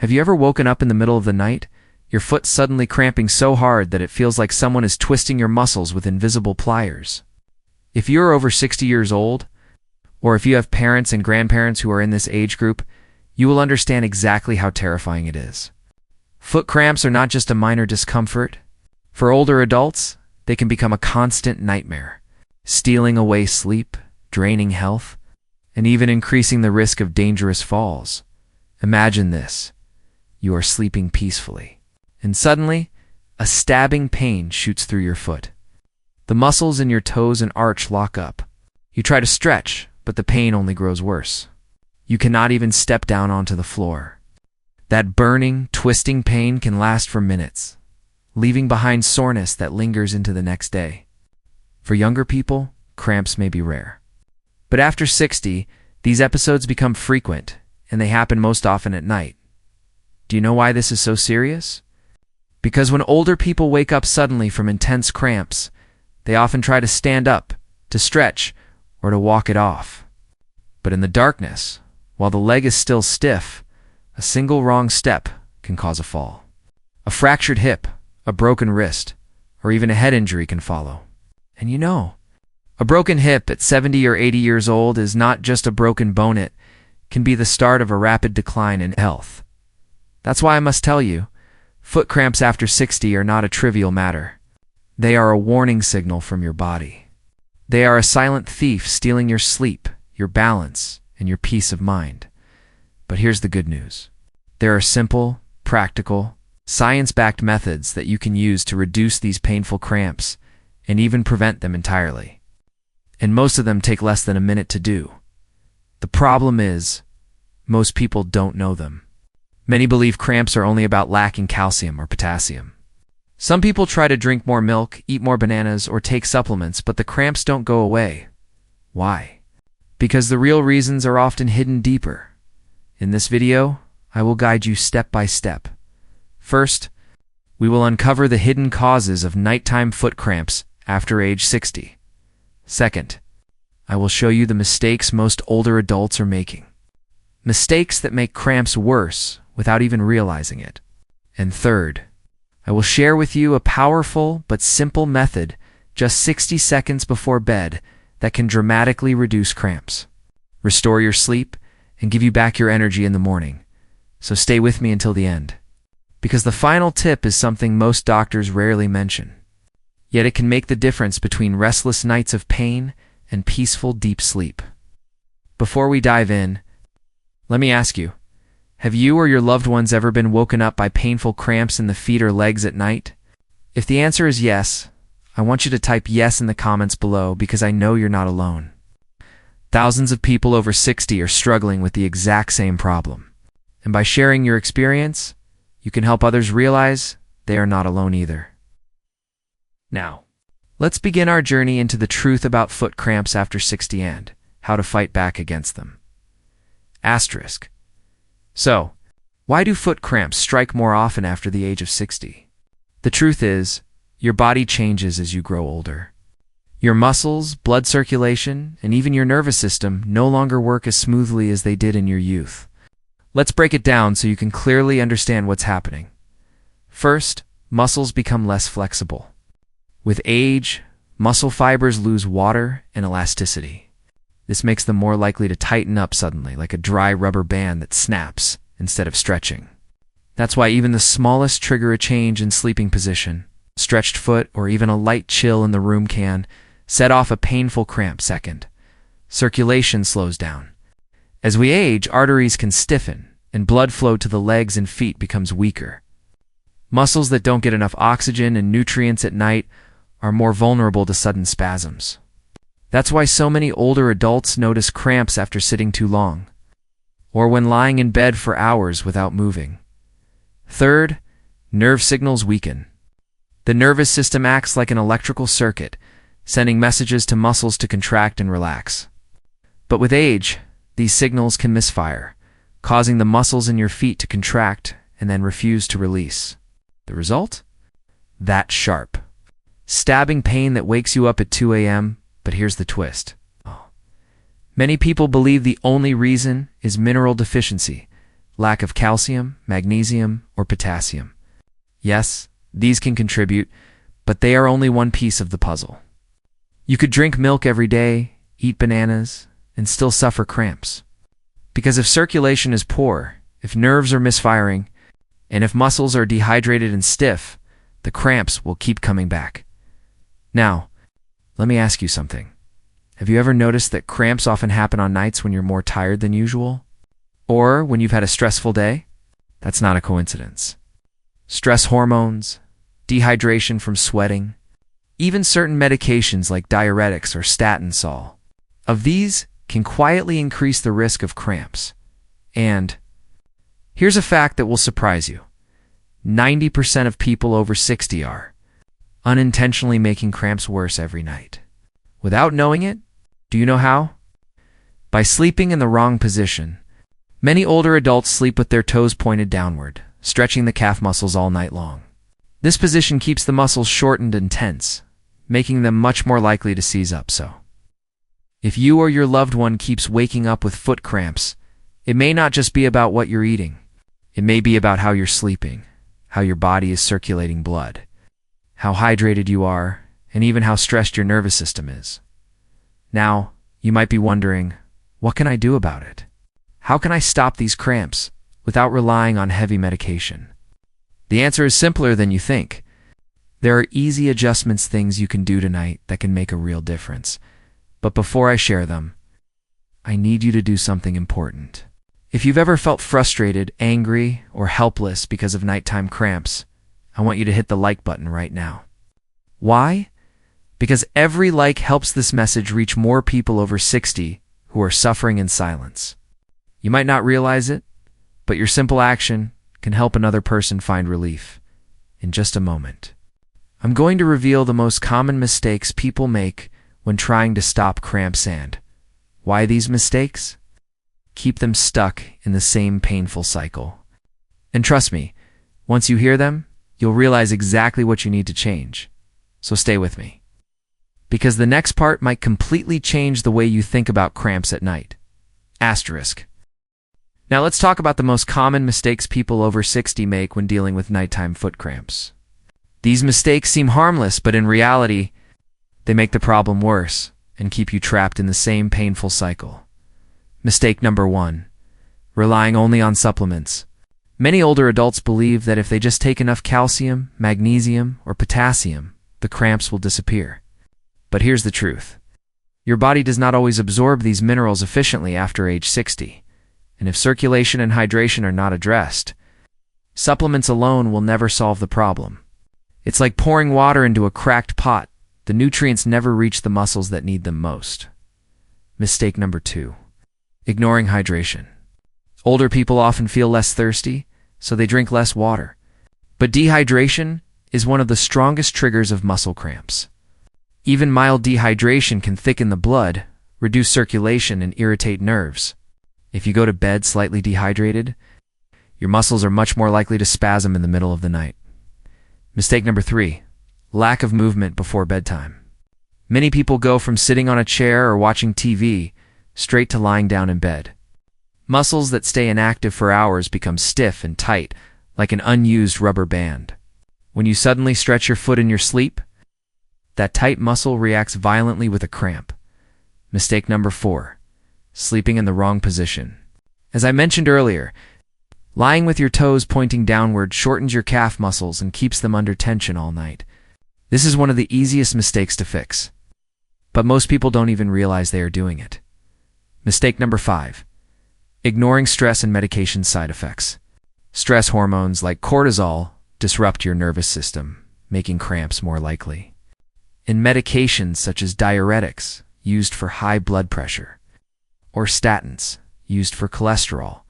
Have you ever woken up in the middle of the night, your foot suddenly cramping so hard that it feels like someone is twisting your muscles with invisible pliers? If you're over 60 years old, or if you have parents and grandparents who are in this age group, you will understand exactly how terrifying it is. Foot cramps are not just a minor discomfort. For older adults, they can become a constant nightmare, stealing away sleep, draining health, and even increasing the risk of dangerous falls. Imagine this. You are sleeping peacefully, and suddenly, a stabbing pain shoots through your foot. The muscles in your toes and arch lock up. You try to stretch, but the pain only grows worse. You cannot even step down onto the floor. That burning, twisting pain can last for minutes, leaving behind soreness that lingers into the next day. For younger people, cramps may be rare. But after 60, these episodes become frequent, and they happen most often at night. Do you know why this is so serious? Because when older people wake up suddenly from intense cramps, they often try to stand up, to stretch, or to walk it off. But in the darkness, while the leg is still stiff, a single wrong step can cause a fall. A fractured hip, a broken wrist, or even a head injury can follow. And you know, a broken hip at 70 or 80 years old is not just a broken bone, it can be the start of a rapid decline in health. That's why I must tell you, foot cramps after 60 are not a trivial matter. They are a warning signal from your body. They are a silent thief stealing your sleep, your balance, and your peace of mind. But here's the good news. There are simple, practical, science-backed methods that you can use to reduce these painful cramps and even prevent them entirely. And most of them take less than a minute to do. The problem is, most people don't know them. Many believe cramps are only about lacking calcium or potassium. Some people try to drink more milk, eat more bananas, or take supplements, but the cramps don't go away. Why? Because the real reasons are often hidden deeper. In this video, I will guide you step by step. First, we will uncover the hidden causes of nighttime foot cramps after age 60. Second, I will show you the mistakes most older adults are making. Mistakes that make cramps worse without even realizing it. And third, I will share with you a powerful but simple method just 60 seconds before bed that can dramatically reduce cramps, restore your sleep, and give you back your energy in the morning. So stay with me until the end, because the final tip is something most doctors rarely mention. Yet it can make the difference between restless nights of pain and peaceful deep sleep. Before we dive in, let me ask you, have you or your loved ones ever been woken up by painful cramps in the feet or legs at night? If the answer is yes, I want you to type yes in the comments below because I know you're not alone. Thousands of people over 60 are struggling with the exact same problem. And by sharing your experience, you can help others realize they are not alone either. Now, let's begin our journey into the truth about foot cramps after 60 and how to fight back against them. Asterisk. So, why do foot cramps strike more often after the age of 60? The truth is, your body changes as you grow older. Your muscles, blood circulation, and even your nervous system no longer work as smoothly as they did in your youth. Let's break it down so you can clearly understand what's happening. First, muscles become less flexible. With age, muscle fibers lose water and elasticity. This makes them more likely to tighten up suddenly, like a dry rubber band that snaps instead of stretching. That's why even the smallest trigger a change in sleeping position, stretched foot, or even a light chill in the room can set off a painful cramp second. Circulation slows down. As we age, arteries can stiffen, and blood flow to the legs and feet becomes weaker. Muscles that don't get enough oxygen and nutrients at night are more vulnerable to sudden spasms. That's why so many older adults notice cramps after sitting too long, or when lying in bed for hours without moving. Third, nerve signals weaken. The nervous system acts like an electrical circuit, sending messages to muscles to contract and relax. But with age, these signals can misfire, causing the muscles in your feet to contract and then refuse to release. The result? That sharp, stabbing pain that wakes you up at 2 a.m., but here's the twist. Many people believe the only reason is mineral deficiency, lack of calcium, magnesium, or potassium. Yes, these can contribute, but they are only one piece of the puzzle. You could drink milk every day, eat bananas, and still suffer cramps. Because if circulation is poor, if nerves are misfiring, and if muscles are dehydrated and stiff, the cramps will keep coming back. Now, let me ask you something. Have you ever noticed that cramps often happen on nights when you're more tired than usual? Or when you've had a stressful day? That's not a coincidence. Stress hormones, dehydration from sweating, even certain medications like diuretics or statin sol. Of these can quietly increase the risk of cramps. And here's a fact that will surprise you. 90% of people over 60 are unintentionally making cramps worse every night. Without knowing it, do you know how? By sleeping in the wrong position. Many older adults sleep with their toes pointed downward, stretching the calf muscles all night long. This position keeps the muscles shortened and tense, making them much more likely to seize up. So, if you or your loved one keeps waking up with foot cramps, it may not just be about what you're eating. It may be about how you're sleeping, how your body is circulating blood, how hydrated you are, and even how stressed your nervous system is. Now, you might be wondering, what can I do about it? How can I stop these cramps without relying on heavy medication? The answer is simpler than you think. There are easy adjustments, things you can do tonight that can make a real difference. But before I share them, I need you to do something important. If you've ever felt frustrated, angry, or helpless because of nighttime cramps, I want you to hit the like button right now. Why? Because every like helps this message reach more people over 60 who are suffering in silence. You might not realize it, but your simple action can help another person find relief. In just a moment, I'm going to reveal the most common mistakes people make when trying to stop cramps and why these mistakes keep them stuck in the same painful cycle. And trust me, once you hear them, you'll realize exactly what you need to change. So stay with me, because the next part might completely change the way you think about cramps at night. Asterisk. Now let's talk about the most common mistakes people over 60 make when dealing with nighttime foot cramps. These mistakes seem harmless, but in reality, they make the problem worse and keep you trapped in the same painful cycle. Mistake number 1. Relying only on supplements. Many older adults believe that if they just take enough calcium, magnesium, or potassium, the cramps will disappear. But here's the truth. Your body does not always absorb these minerals efficiently after age 60. And if circulation and hydration are not addressed, supplements alone will never solve the problem. It's like pouring water into a cracked pot. The nutrients never reach the muscles that need them most. Mistake number 2. Ignoring hydration. Older people often feel less thirsty, so they drink less water. But dehydration is one of the strongest triggers of muscle cramps. Even mild dehydration can thicken the blood, reduce circulation, and irritate nerves. If you go to bed slightly dehydrated, your muscles are much more likely to spasm in the middle of the night. Mistake number 3. Lack of movement before bedtime. Many people go from sitting on a chair or watching TV straight to lying down in bed. Muscles that stay inactive for hours become stiff and tight, like an unused rubber band. When you suddenly stretch your foot in your sleep, that tight muscle reacts violently with a cramp. Mistake number 4. Sleeping in the wrong position. As I mentioned earlier, lying with your toes pointing downward shortens your calf muscles and keeps them under tension all night. This is one of the easiest mistakes to fix, but most people don't even realize they are doing it. Mistake number 5. Ignoring stress and medication side effects. Stress hormones like cortisol disrupt your nervous system, making cramps more likely. And medications such as diuretics, used for high blood pressure, or statins, used for cholesterol,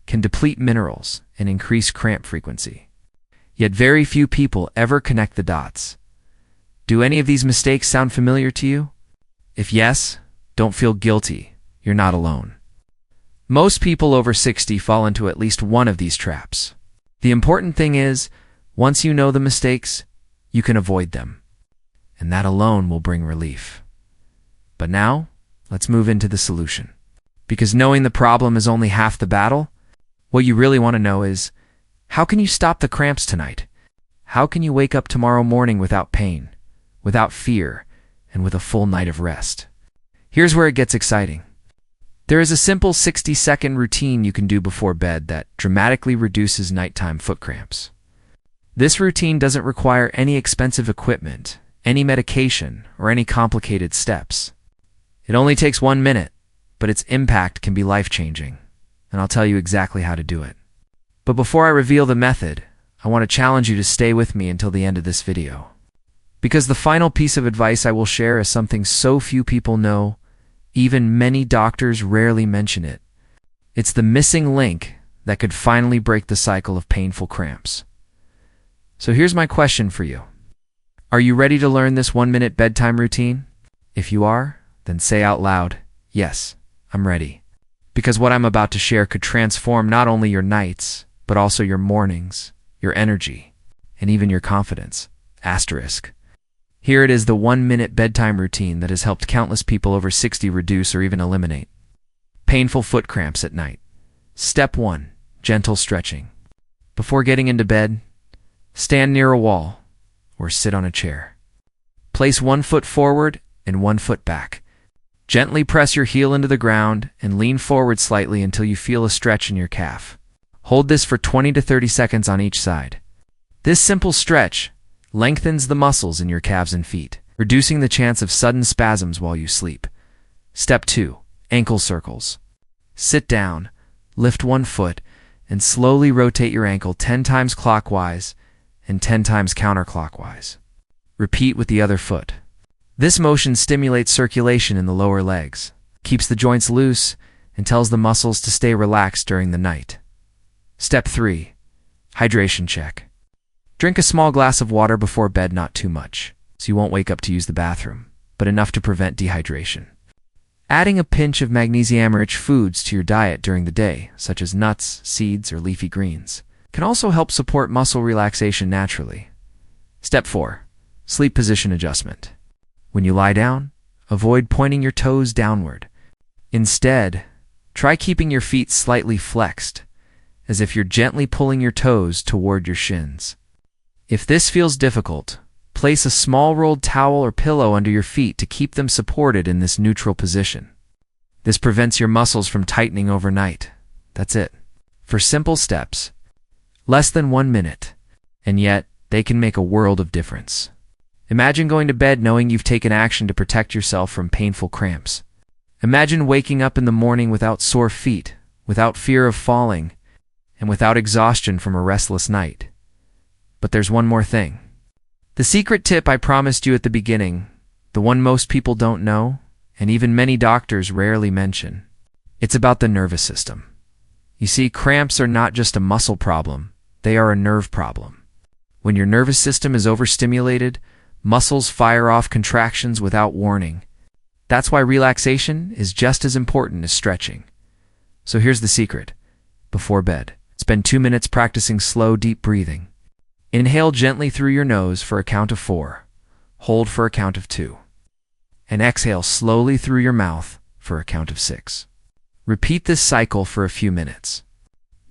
can deplete minerals and increase cramp frequency. Yet very few people ever connect the dots. Do any of these mistakes sound familiar to you? If yes, don't feel guilty. You're not alone. Most people over 60 fall into at least one of these traps. The important thing is, once you know the mistakes, you can avoid them. And that alone will bring relief. But now, let's move into the solution. Because knowing the problem is only half the battle, What you really want to know is, how can you stop the cramps tonight? How can you wake up tomorrow morning without pain, without fear, and with a full night of rest? Here's where it gets exciting. There is a simple 60-second routine you can do before bed that dramatically reduces nighttime foot cramps. This routine doesn't require any expensive equipment, any medication, or any complicated steps. It only takes 1 minute, but its impact can be life-changing, and I'll tell you exactly how to do it. But before I reveal the method, I want to challenge you to stay with me until the end of this video. Because the final piece of advice I will share is something so few people know, even many doctors rarely mention it. It's the missing link that could finally break the cycle of painful cramps. So here's my question for you. Are you ready to learn this 1-minute bedtime routine? If you are, then say out loud, "Yes, I'm ready." Because what I'm about to share could transform not only your nights, but also your mornings, your energy, and even your confidence. Asterisk. Here it is, the 1-minute bedtime routine that has helped countless people over 60 reduce or even eliminate painful foot cramps at night. Step 1. Gentle stretching. Before getting into bed, stand near a wall or sit on a chair. Place 1 foot forward and 1 foot back. Gently press your heel into the ground and lean forward slightly until you feel a stretch in your calf. Hold this for 20 to 30 seconds on each side. This simple stretch lengthens the muscles in your calves and feet, reducing the chance of sudden spasms while you sleep. Step 2. Ankle circles. Sit down, lift 1 foot, and slowly rotate your ankle 10 times clockwise and 10 times counterclockwise. Repeat with the other foot. This motion stimulates circulation in the lower legs, keeps the joints loose, and tells the muscles to stay relaxed during the night. Step 3. Hydration check. Drink a small glass of water before bed, not too much, so you won't wake up to use the bathroom, but enough to prevent dehydration. Adding a pinch of magnesium-rich foods to your diet during the day, such as nuts, seeds, or leafy greens, can also help support muscle relaxation naturally. Step 4. Sleep position adjustment. When you lie down, avoid pointing your toes downward. Instead, try keeping your feet slightly flexed, as if you're gently pulling your toes toward your shins. If this feels difficult, place a small rolled towel or pillow under your feet to keep them supported in this neutral position. This prevents your muscles from tightening overnight. That's it. For simple steps, less than 1 minute, and yet they can make a world of difference. Imagine going to bed knowing you've taken action to protect yourself from painful cramps. Imagine waking up in the morning without sore feet, without fear of falling, and without exhaustion from a restless night. But there's one more thing. The secret tip I promised you at the beginning, the one most people don't know, and even many doctors rarely mention. It's about the nervous system. You see, cramps are not just a muscle problem, they are a nerve problem. When your nervous system is overstimulated, muscles fire off contractions without warning. That's why relaxation is just as important as stretching. So here's the secret. Before bed, spend 2 minutes practicing slow, deep breathing. Inhale gently through your nose for a count of 4. Hold for a count of 2. And exhale slowly through your mouth for a count of 6. Repeat this cycle for a few minutes.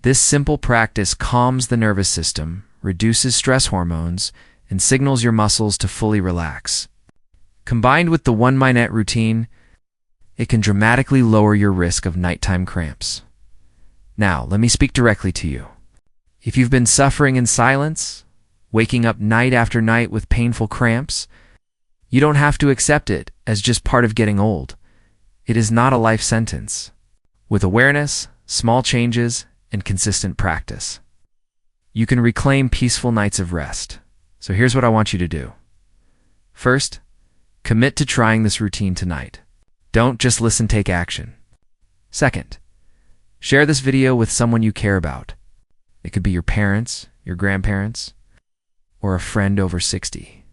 This simple practice calms the nervous system, reduces stress hormones, and signals your muscles to fully relax. Combined with the 1-minute routine, it can dramatically lower your risk of nighttime cramps. Now, let me speak directly to you. If you've been suffering in silence, waking up night after night with painful cramps, you don't have to accept it as just part of getting old. It is not a life sentence. With awareness, small changes, and consistent practice, you can reclaim peaceful nights of rest. So here's what I want you to do. First, commit to trying this routine tonight. Don't just listen, take action. Second, share this video with someone you care about. It could be your parents, your grandparents, or a friend over 60.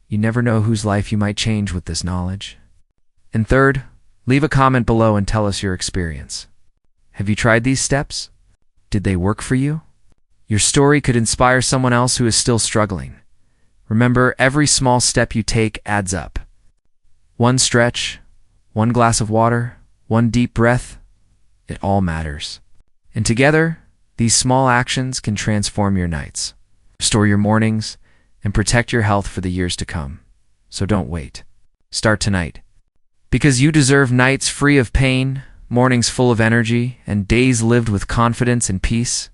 You never know whose life you might change with this knowledge. And third, leave a comment below and tell us your experience. Have you tried these steps? Did they work for you? Your story could inspire someone else who is still struggling. Remember, every small step you take adds up. 1 stretch, 1 glass of water, 1 deep breath, it all matters. And together, These small actions can transform your nights, restore your mornings, and protect your health for the years to come. So don't wait. Start tonight. Because you deserve nights free of pain, mornings full of energy, and days lived with confidence and peace.